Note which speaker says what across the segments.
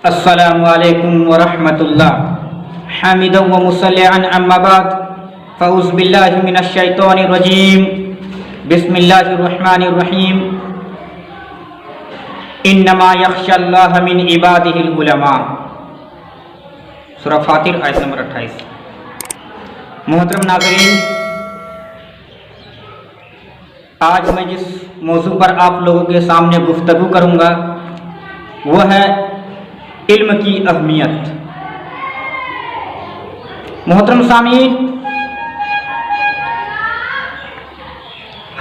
Speaker 1: السلام علیکم ورحمۃ اللہ حامدا و مصلیعا اما بعد فاعوذ باللہ من الشیطان الرجیم بسم اللہ الرحمن الرحیم انما یخشی اللہ من عبادہ العلماء سورہ فاطر آیت نمبر 28۔ محترم ناظرین، آج میں جس موضوع پر آپ لوگوں کے سامنے گفتگو کروں گا وہ ہے علم کی اہمیت۔ محترم سامعین،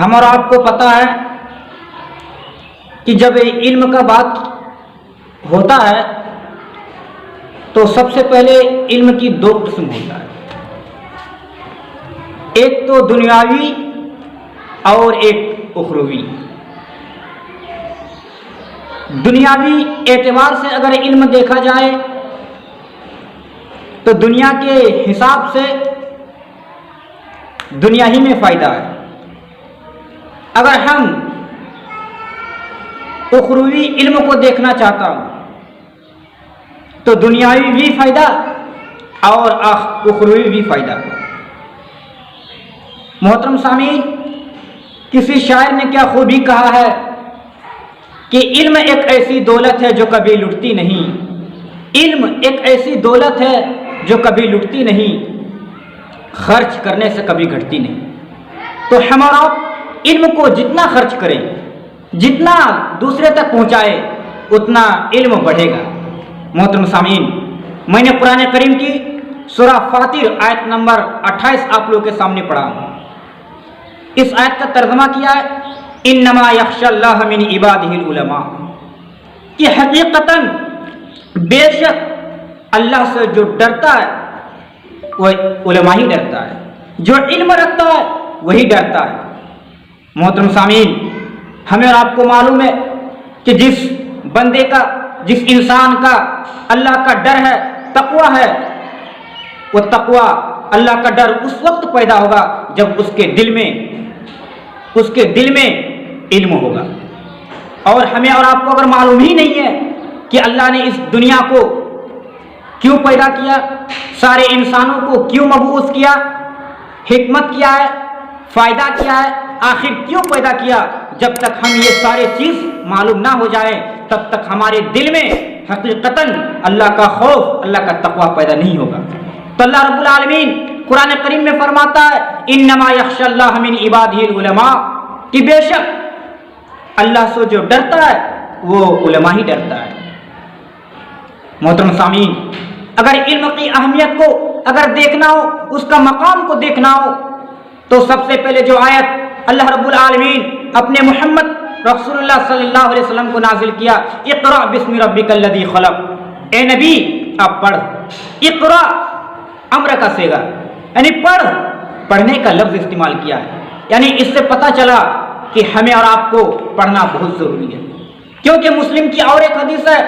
Speaker 1: ہم اور آپ کو پتہ ہے کہ جب علم کا بات ہوتا ہے تو سب سے پہلے علم کی دو قسم ہوتا ہے، ایک تو دنیاوی اور ایک اخروی۔ دنیاوی اعتبار سے اگر علم دیکھا جائے تو دنیا کے حساب سے دنیا ہی میں فائدہ ہے۔ اگر ہم اخروی علم کو دیکھنا چاہتا ہوں تو دنیاوی بھی فائدہ اور اخروی بھی فائدہ۔ محترم سامعین، کسی شاعر نے کیا خوبی کہا ہے کہ علم ایک ایسی دولت ہے جو کبھی لٹتی نہیں، علم ایک ایسی دولت ہے جو کبھی لٹتی نہیں، خرچ کرنے سے کبھی گھٹتی نہیں۔ تو ہمارا علم کو جتنا خرچ کریں، جتنا دوسرے تک پہنچائے، اتنا علم بڑھے گا۔ محترم سامعین، میں نے قرآن کریم کی سورہ فاطر آیت نمبر 28 آپ لوگوں کے سامنے پڑھا۔ اس آیت کا ترجمہ کیا ہے انما یخشی اللہ من عبادہ العلماء، کہ حقیقتاً بے شک اللہ سے جو ڈرتا ہے وہ علماء ہی ڈرتا ہے، جو علم رکھتا ہے وہی ڈرتا ہے۔ محترم سامعین، ہمیں اور آپ کو معلوم ہے کہ جس بندے کا، جس انسان کا اللہ کا ڈر ہے، تقویٰ ہے، وہ تقویٰ، اللہ کا ڈر اس وقت پیدا ہوگا جب اس کے دل میں علم ہوگا۔ اور ہمیں اور آپ کو اگر معلوم ہی نہیں ہے کہ اللہ نے اس دنیا کو کیوں پیدا کیا، سارے انسانوں کو کیوں مبعوث کیا، حکمت کیا ہے، فائدہ کیا ہے، آخر کیوں پیدا کیا، جب تک ہم یہ سارے چیز معلوم نہ ہو جائے تب تک ہمارے دل میں حقیقتاً اللہ کا خوف، اللہ کا تقویٰ پیدا نہیں ہوگا۔ تو اللہ رب العالمین قرآن کریم میں فرماتا ہے انما یخشی اللہ من عبادہ العلماء، کہ بے شک اللہ سے جو ڈرتا ہے وہ علماء ہی ڈرتا ہے۔ محترم سامعین، اگر علم کی اہمیت کو اگر دیکھنا ہو، اس کا مقام کو دیکھنا ہو، تو سب سے پہلے جو آیت اللہ رب العالمین اپنے محمد رسول اللہ صلی اللہ علیہ وسلم کو نازل کیا، اقرأ بسم ربک الذی خلق، اے نبی آپ پڑھ۔ اقرأ امر کا صیغہ، یعنی پڑھنے کا لفظ استعمال کیا ہے، یعنی اس سے پتہ چلا کہ ہمیں اور آپ کو پڑھنا بہت ضروری ہے، کیونکہ مسلم کی اور ایک حدیث ہے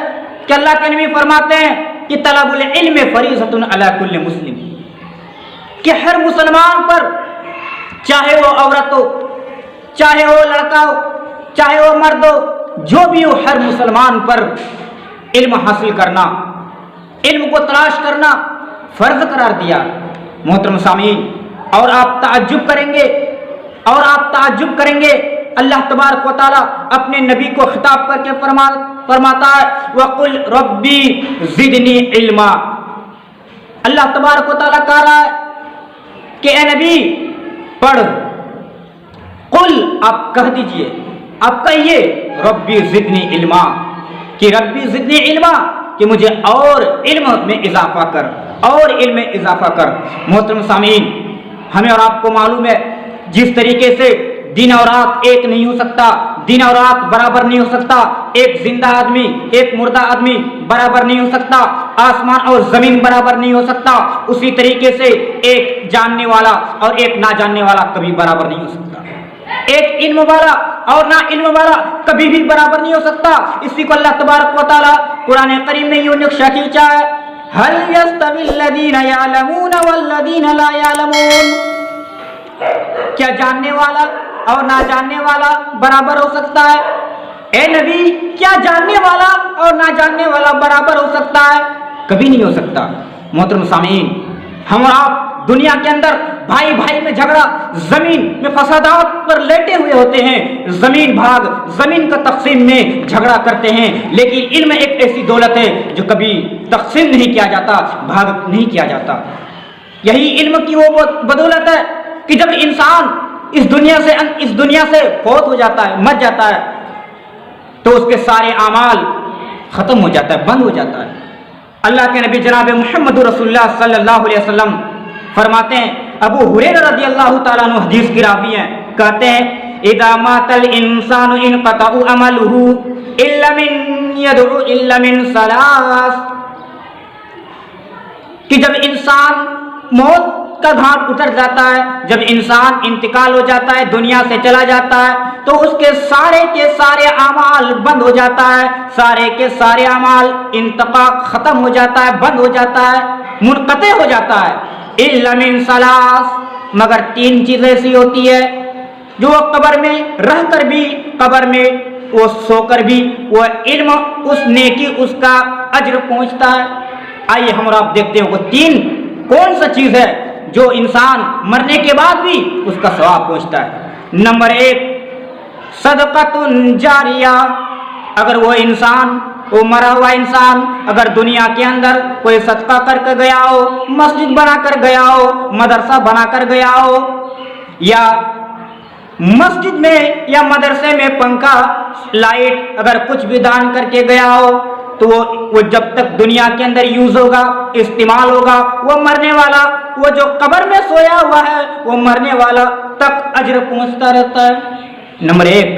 Speaker 1: کہ اللہ کے نبی فرماتے ہیں کہ طلب العلم فریضۃ علی کل مسلم، کہ ہر مسلمان پر، چاہے وہ عورت ہو، چاہے وہ لڑکا ہو، چاہے وہ مرد ہو، جو بھی ہو، ہر مسلمان پر علم حاصل کرنا، علم کو تلاش کرنا فرض قرار دیا۔ محترم سامعین، اور آپ تعجب کریں گے اللہ تبارک و تعالیٰ اپنے نبی کو خطاب کر کے فرماتا ہے وَقُلْ رَبِّي زِدْنِي عِلْمًا، اللہ تبارک و تعالیٰ کہہ رہا ہے کہ اے نبی پڑھ، قل آپ کہہ دیجئے، آپ کہیے ربی زدنی علما، کہ ربی زدنی علما، کہ مجھے اور علم میں اضافہ کر، اور علم میں اضافہ کر۔ محترم سامعین، ہمیں اور آپ کو معلوم ہے جس طریقے سے دن اور رات ایک نہیں ہو سکتا، دن اور رات برابر نہیں ہو سکتا، ایک زندہ آدمی ایک مردہ آدمی برابر نہیں ہو سکتا، آسمان اور زمین برابر نہیں ہو سکتا، اسی طریقے سے ایک جاننے والا اور ایک نہ جاننے والا کبھی برابر نہیں ہو سکتا، ایک علم والا اور نہ علم والا کبھی بھی برابر نہیں ہو سکتا۔ اسی کو اللہ تبارک و تعالیٰ قرآن کریم میں یوں نقشہ کھینچا ہے هل يستوي الذين يعلمون والذين لا يعلمون، کیا جاننے والا اور نہ جاننے والا برابر ہو سکتا ہے؟ اے نبی کیا جاننے والا اور نہ جاننے والا برابر ہو سکتا ہے؟ کبھی نہیں ہو سکتا۔ محترم سامعین، ہم اور آپ دنیا کے اندر بھائی بھائی میں جھگڑا، زمین میں فسادات پر لیٹے ہوئے ہوتے ہیں، زمین بھاگ، زمین کا تقسیم میں جھگڑا کرتے ہیں، لیکن علم ایک ایسی دولت ہے جو کبھی تقسیم نہیں کیا جاتا، بھاگ نہیں کیا جاتا۔ یہی علم کی وہ بدولت ہے کہ جب انسان اس دنیا سے فوت ہو جاتا ہے، مر جاتا ہے، تو اس کے سارے اعمال ختم ہو جاتا ہے، بند ہو جاتا ہے۔ اللہ کے نبی جناب محمد رسول اللہ صلی اللہ علیہ وسلم فرماتے ہیں، ابو ہریرہ رضی اللہ تعالیٰ عنہ حدیث کی راوی ہیں، کہتے ہیں اذا مات الانسان انقطع عمله الا من ثلاث، کہ جب انسان موت کا گھاٹ اتر جاتا ہے، جب انسان انتقال ہو جاتا ہے، دنیا سے چلا جاتا ہے، تو اس کے سارے اعمال بند ہو جاتا ہے، سارے کے سارے اعمال انتقال ختم ہو جاتا ہے، بند ہو جاتا ہے، منقطع ہو جاتا ہے۔ الا من ثلاث، مگر تین چیزیں ایسی ہوتی ہے جو وہ قبر میں رہ کر بھی، قبر میں وہ سو کر بھی وہ علم، اس نیکی، اس کا اجر پہنچتا ہے۔ آئیے ہم اور آپ دیکھتے ہیں وہ تین کون سا چیز ہے جو انسان مرنے کے بعد بھی اس کا ثواب پہنچتا ہے۔ نمبر 1، صدقۃ جاریہ، اگر وہ انسان، وہ مرا ہوا انسان اگر دنیا کے اندر کوئی صدقہ کر کے گیا ہو، مسجد بنا کر گیا ہو، مدرسہ بنا کر گیا ہو، یا مسجد میں یا مدرسے میں پنکھا، لائٹ اگر کچھ بھی دان کر کے گیا ہو، تو وہ جب تک دنیا کے اندر یوز ہوگا، استعمال ہوگا، وہ مرنے والا، وہ جو قبر میں سویا ہوا ہے، وہ مرنے والا تک اجر پہنچتا رہتا ہے۔ نمبر 1۔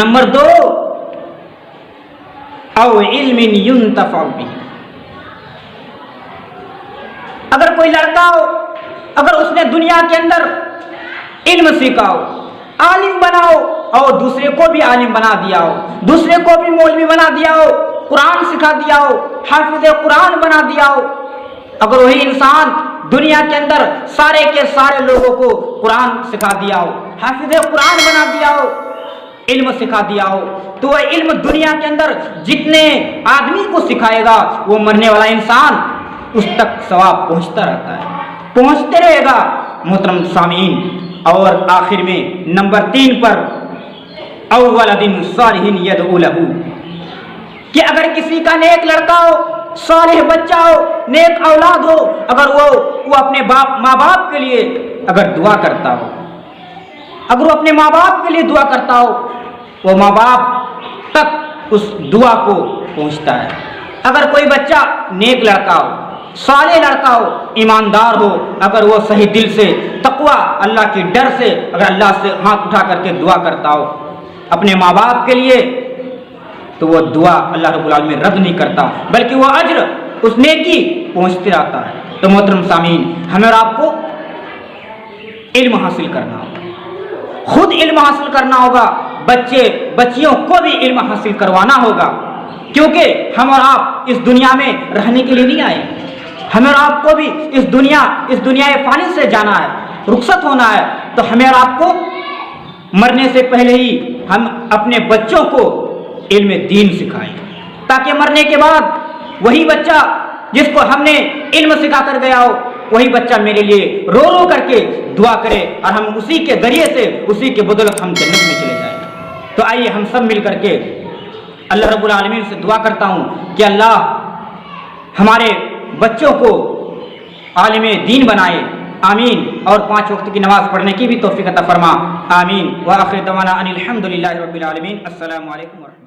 Speaker 1: نمبر 2، او علم ينتفع به، اگر کوئی لڑکا ہو، اگر اس نے دنیا کے اندر علم سیکھا ہو، عالم بنا ہو، اور دوسرے کو بھی عالم بنا دیا ہو، دوسرے کو بھی مولوی بنا دیا ہو، قرآن سکھا دیا ہو، حافظ قرآن بنا دیا ہو، اگر وہی انسان دنیا کے اندر سارے کے سارے لوگوں کو قرآن سکھا دیا ہو، حافظ قرآن بنا دیا ہو، علم سکھا دیا ہو، تو وہ علم دنیا کے اندر جتنے آدمی کو سکھائے گا، وہ مرنے والا انسان اس تک ثواب پہنچتا رہتا ہے، پہنچتے رہے گا۔ محترم سامعین، اور آخر میں نمبر 3 پر، او ولد صالح يدعو له، کہ اگر کسی کا نیک لڑکا ہو، صالح بچہ ہو، نیک اولاد ہو، اگر وہ اپنے ماں باپ کے لیے اگر دعا کرتا ہو، اگر وہ اپنے ماں باپ کے لیے دعا کرتا ہو، وہ ماں باپ تک اس دعا کو پہنچتا ہے۔ اگر کوئی بچہ نیک لڑکا ہو، صالح لڑکا ہو، ایماندار ہو، اگر وہ صحیح دل سے، تقوی، اللہ کی ڈر سے اگر اللہ سے ہاتھ اٹھا کر کے دعا کرتا ہو اپنے ماں باپ کے لیے، تو وہ دعا اللہ رب العالمین رد نہیں کرتا، بلکہ وہ اجر اس نیکی پہنچتے رہتا ہے۔ تو محترم سامعین، ہمیں اور آپ کو علم حاصل کرنا ہوگا، خود علم حاصل کرنا ہوگا، بچے بچیوں کو بھی علم حاصل کروانا ہوگا، کیونکہ ہم اور آپ اس دنیا میں رہنے کے لیے نہیں آئے، ہمیں اور آپ کو بھی اس دنیا فانی سے جانا ہے، رخصت ہونا ہے۔ تو ہمیں اور آپ کو مرنے سے پہلے ہی ہم اپنے بچوں کو علم دین سکھائیں، تاکہ مرنے کے بعد وہی بچہ جس کو ہم نے علم سکھا کر گیا ہو، وہی بچہ میرے لیے رو رو کر کے دعا کرے، اور ہم اسی کے ذریعے سے، اسی کے بدولت ہم جنت میں چلے جائیں۔ تو آئیے ہم سب مل کر کے اللہ رب العالمین سے دعا کرتا ہوں کہ اللہ ہمارے بچوں کو عالم دین بنائے، آمین، اور 5 وقت کی نماز پڑھنے کی بھی توفیق عطا فرما، آمین۔ وآخر دعوانا ان الحمد للہ رب العالمین۔ السلام علیکم ورحمۃ اللہ۔